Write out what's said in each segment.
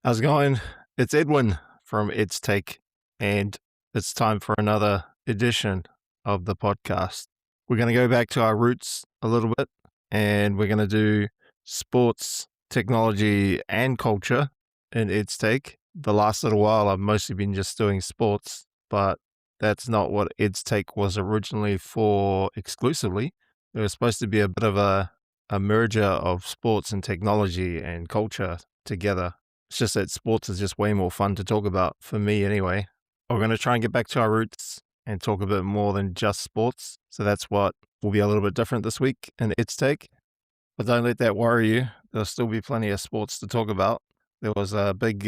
How's it going? It's Edwin from Ed's Take, and it's time for another edition of the podcast. We're going to go back to our roots a little bit, and we're going to do sports, technology, and culture in Ed's Take. The last little while, I've mostly been just doing sports, but that's not what Ed's Take was originally for exclusively. It was supposed to be a bit of a merger of sports and technology and culture together. It's just that sports is just way more fun to talk about, for me anyway. We're going to try and get back to our roots and talk a bit more than just sports. So that's what will be a little bit different this week in It's Take. But don't let that worry you. There'll still be plenty of sports to talk about. There was a big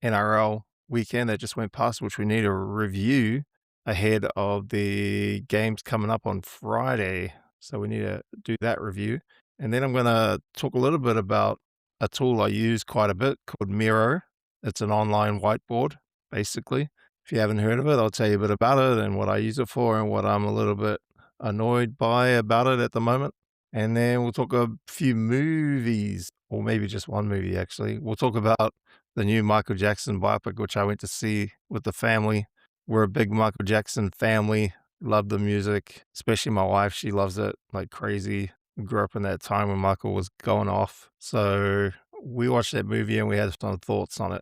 NRL weekend that just went past, which we need to review ahead of the games coming up on Friday. So we need to do that review. And then I'm going to talk a little bit about a tool I use quite a bit called Miro. It's an online whiteboard, basically. If you haven't heard of it, I'll tell you a bit about it and what I use it for and what I'm a little bit annoyed by about it at the moment. And then we'll talk a few movies, or maybe just one movie, actually. We'll talk about the new Michael Jackson biopic, which I went to see with the family. We're a big Michael Jackson family. Love the music, especially my wife. She loves it like crazy. We grew up in that time when Michael was going off. So we watched that movie and we had some thoughts on it.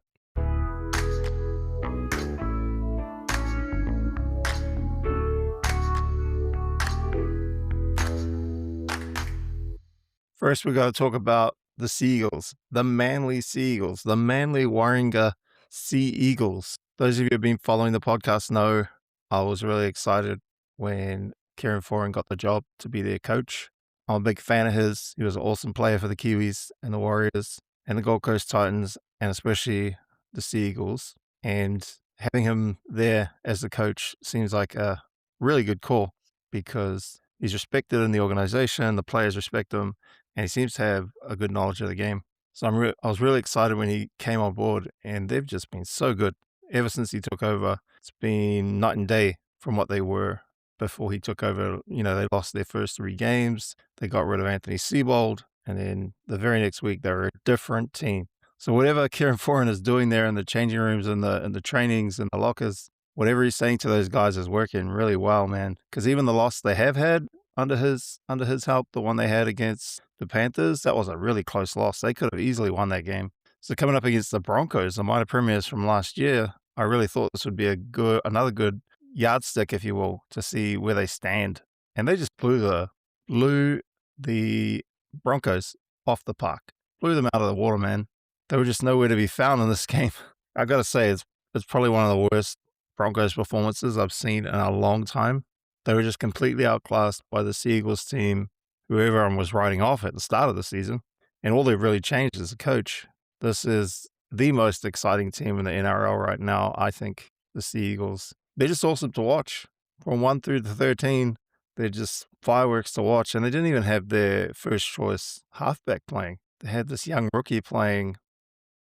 First, we got to talk about the Seagulls, the Manly Seagulls, the Manly Warringah Sea Eagles. Those of you who have been following the podcast know I was really excited when Kieran Foran got the job to be their coach. I'm a big fan of his. He was an awesome player for the Kiwis and the Warriors and the Gold Coast Titans, and especially the Sea Eagles. And having him there as the coach seems like a really good call because he's respected in the organization, the players respect him, and he seems to have a good knowledge of the game. So I was really excited when he came on board, and they've just been so good. Ever since he took over, it's been night and day from what they were before he took over. They lost their first 3 games. They got rid of Anthony Seibold, and then the very next week, they were a different team. So whatever Kieran Foran is doing there in the changing rooms and the trainings and the lockers, whatever he's saying to those guys is working really well, man. Because even the loss they have had under his help, the one they had against the Panthers, that was a really close loss. They could have easily won that game. So coming up against the Broncos, the minor premiers from last year, I really thought this would be another good yardstick, if you will, to see where they stand. And they just blew the Broncos off the park, blew them out of the water, man. They were just nowhere to be found in this game. I got to say, it's probably one of the worst Broncos performances I've seen in a long time. They were just completely outclassed by the Sea Eagles team, who everyone was writing off at the start of the season. And all they've really changed is the coach. This is the most exciting team in the NRL right now, I think, the Sea Eagles. They're just awesome to watch. From 1 through to 13, they're just fireworks to watch. And they didn't even have their first choice halfback playing. They had this young rookie playing,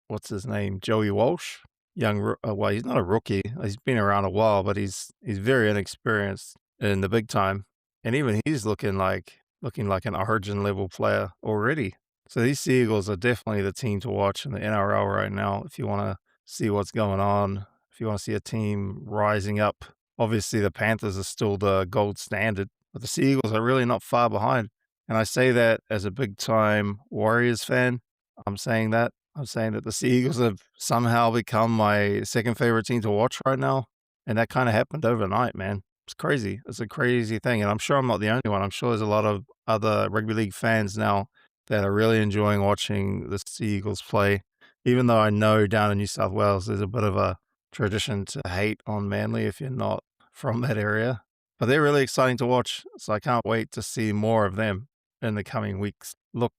what's his name, Joey Walsh. Well, he's not a rookie. He's been around a while, but he's very inexperienced in the big time. And even he's looking like an Origin level player already. So these Sea Eagles are definitely the team to watch in the NRL right now if you want to see what's going on, if you want to see a team rising up. Obviously, the Panthers are still the gold standard, but the Sea Eagles are really not far behind. And I say that as a big-time Warriors fan. I'm saying that the Sea Eagles have somehow become my second favorite team to watch right now. And that kind of happened overnight, man. It's crazy. It's a crazy thing. And I'm sure I'm not the only one. I'm sure there's a lot of other rugby league fans now that are really enjoying watching the Sea Eagles play. Even though I know down in New South Wales, there's a bit of a tradition to hate on Manly if you're not from that area. But they're really exciting to watch. So I can't wait to see more of them in the coming weeks. Look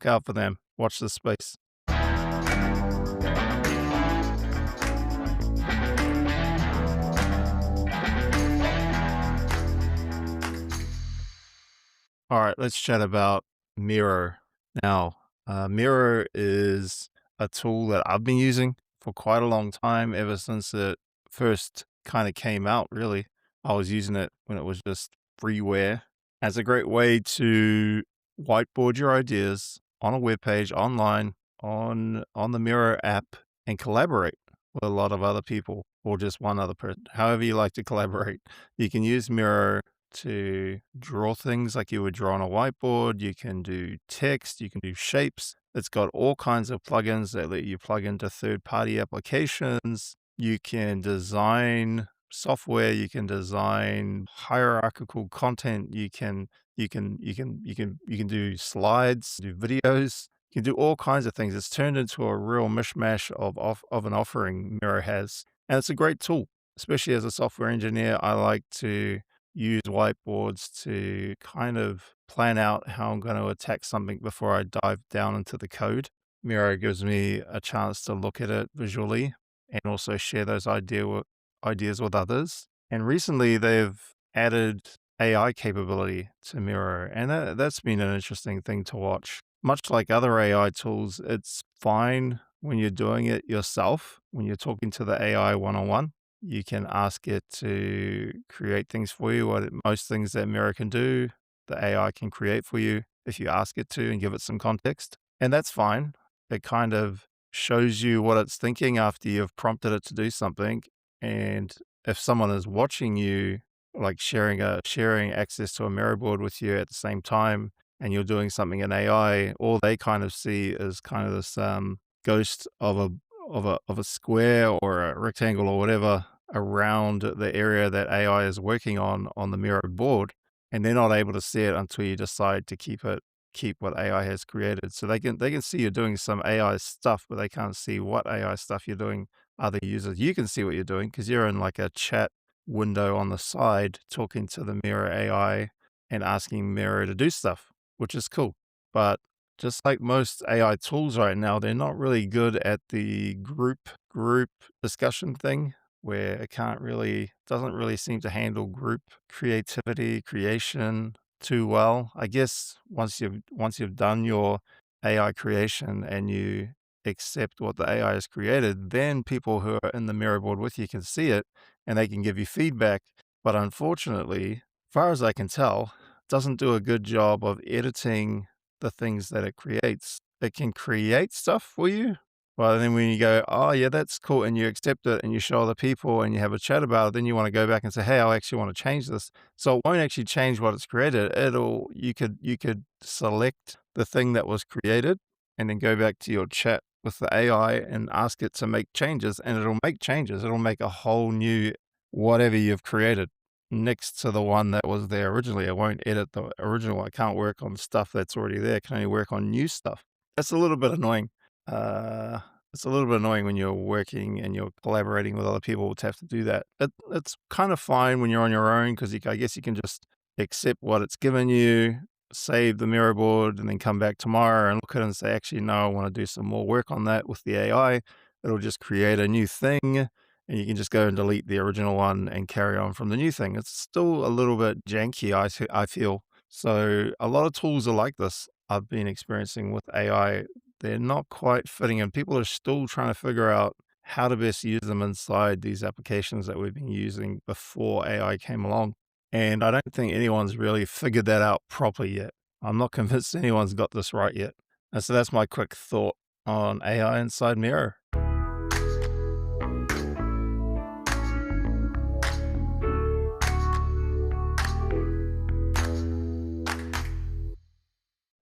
out for them. Watch this space. All right, let's chat about Miro now. Miro is a tool that I've been using for quite a long time, ever since it first kind of came out, really. I was using it when it was just freeware as a great way to whiteboard your ideas on a web page online on the Miro app and collaborate with a lot of other people or just one other person, however you like to collaborate. You can use Miro to draw things like you would draw on a whiteboard. You can do text, you can do shapes. It's got all kinds of plugins that let you plug into third-party applications. You can design software, you can design hierarchical content, you can do slides, do videos, you can do all kinds of things. It's turned into a real mishmash of an offering Miro has. And it's a great tool, especially as a software engineer. I like to use whiteboards to kind of plan out how I'm going to attack something before I dive down into the code. Miro gives me a chance to look at it visually and also share those ideas with others. And recently they've added AI capability to Miro, and that's been an interesting thing to watch. Much like other AI tools, it's fine when you're doing it yourself, when you're talking to the AI one-on-one. You can ask it to create things for you. Most things that Miro can do, the AI can create for you if you ask it to and give it some context. And that's fine. It kind of shows you what it's thinking after you've prompted it to do something. And if someone is watching you, like sharing access to a Miro board with you at the same time, and you're doing something in AI, all they kind of see is kind of this ghost of a square or a rectangle or whatever around the area that AI is working on the Miro board, and they're not able to see it until you decide to keep what AI has created. So they can see you're doing some AI stuff, but they can't see what AI stuff you're doing. Other users, you can see what you're doing because you're in like a chat window on the side talking to the Miro AI and asking Miro to do stuff, which is cool. But just like most AI tools right now, they're not really good at the group discussion thing where it doesn't really seem to handle group creation too well. I guess once you've done your AI creation and you accept what the AI has created, then people who are in the Miro board with you can see it and they can give you feedback. But unfortunately, as far as I can tell, it doesn't do a good job of editing the things that it creates. It can create stuff for you, but then when you go, oh yeah, that's cool, and you accept it and you show other people and you have a chat about it, then you want to go back and say, hey, I actually want to change this. So it won't actually change what it's created. You could select the thing that was created and then go back to your chat with the AI and ask it to make changes, and it'll make changes. It'll make a whole new whatever you've created next to the one that was there originally. It won't edit the original. I can't work on stuff that's already there. It can only work on new stuff. That's a little bit annoying. Uh, it's a little bit annoying when you're working and you're collaborating with other people to have to do that. It's kind of fine when you're on your own because I guess you can just accept what it's given you, save the Miro board, and then come back tomorrow and look at it and say, actually, no, I want to do some more work on that with the AI. It'll just create a new thing, and you can just go and delete the original one and carry on from the new thing. It's still a little bit janky, I feel. So a lot of tools are like this I've been experiencing with AI. They're not quite fitting, and people are still trying to figure out how to best use them inside these applications that we've been using before AI came along. And I don't think anyone's really figured that out properly yet. I'm not convinced anyone's got this right yet. And so that's my quick thought on AI inside Miro.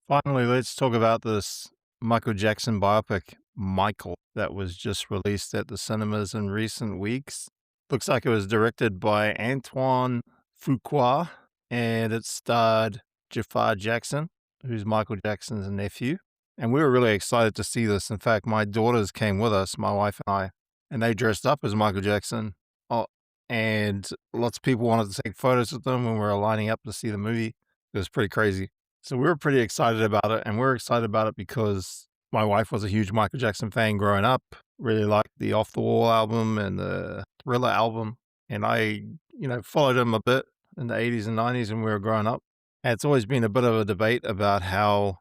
Finally, let's talk about this Michael Jackson biopic, Michael, that was just released at the cinemas in recent weeks. Looks like it was directed by Antoine Fuqua, and it starred Jafar Jackson, who's Michael Jackson's nephew. And we were really excited to see this. In fact, my daughters came with us, my wife and I, and they dressed up as Michael Jackson. Oh, and lots of people wanted to take photos with them when we were lining up to see the movie. It was pretty crazy. So we were pretty excited about it, and we're excited about it because my wife was a huge Michael Jackson fan growing up, really liked the Off the Wall album and the Thriller album, and I, followed him a bit in the 80s and 90s when we were growing up. And it's always been a bit of a debate about how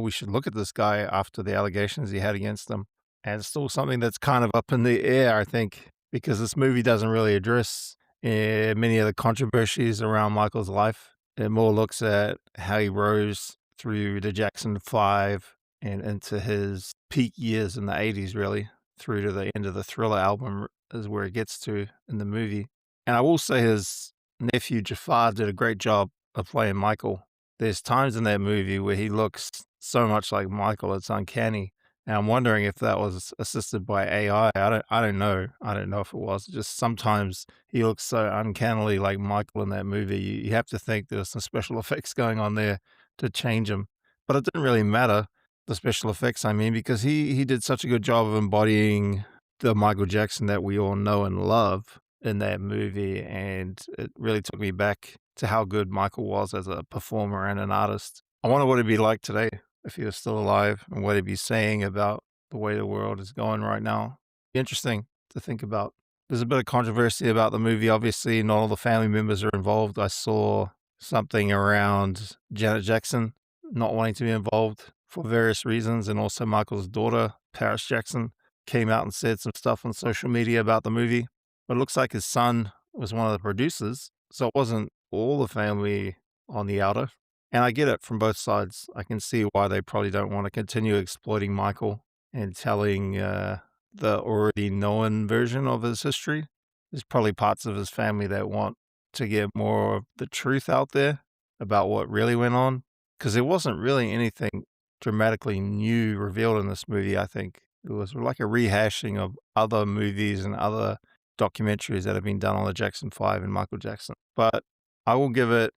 we should look at this guy after the allegations he had against him. And it's still something that's kind of up in the air, I think, because this movie doesn't really address many of the controversies around Michael's life. It more looks at how he rose through the Jackson 5 and into his peak years in the 80s, really. through to the end of the Thriller album is where it gets to in the movie. And I will say his nephew Jafar did a great job of playing Michael. There's times in that movie where he looks so much like Michael, it's uncanny. And I'm wondering if that was assisted by AI. I don't know. I don't know if it was. Just sometimes he looks so uncannily like Michael in that movie. You have to think there's some special effects going on there to change him. But it didn't really matter, the special effects, I mean, because he did such a good job of embodying the Michael Jackson that we all know and love in that movie. And it really took me back to how good Michael was as a performer and an artist. I wonder what it'd be like today if he was still alive and what he'd be saying about the way the world is going right now. Interesting to think about. There's a bit of controversy about the movie. Obviously, not all the family members are involved. I saw something around Janet Jackson not wanting to be involved for various reasons, and also Michael's daughter, Paris Jackson, came out and said some stuff on social media about the movie. But it looks like his son was one of the producers, so it wasn't all the family on the outer. And I get it from both sides. I can see why they probably don't want to continue exploiting Michael and telling the already known version of his history. There's probably parts of his family that want to get more of the truth out there about what really went on, because there wasn't really anything dramatically new revealed in this movie. I think it was like a rehashing of other movies and other documentaries that have been done on the Jackson 5 and Michael Jackson. But I will give it,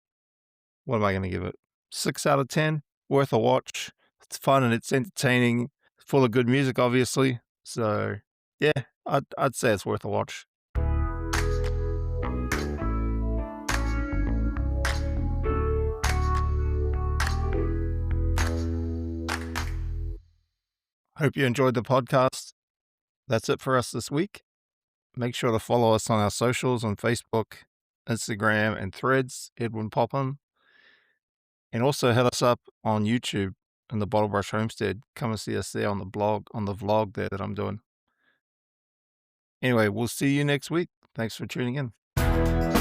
what am I going to give it? 6 out of 10. Worth a watch. It's fun and it's entertaining. Full of good music, obviously. So, yeah, I'd say it's worth a watch. Hope you enjoyed the podcast. That's it for us this week. Make sure to follow us on our socials on Facebook, Instagram, and Threads, Edwin Popham. And also hit us up on YouTube in the Bottle Brush Homestead. Come and see us there on the vlog there that I'm doing. Anyway, we'll see you next week. Thanks for tuning in.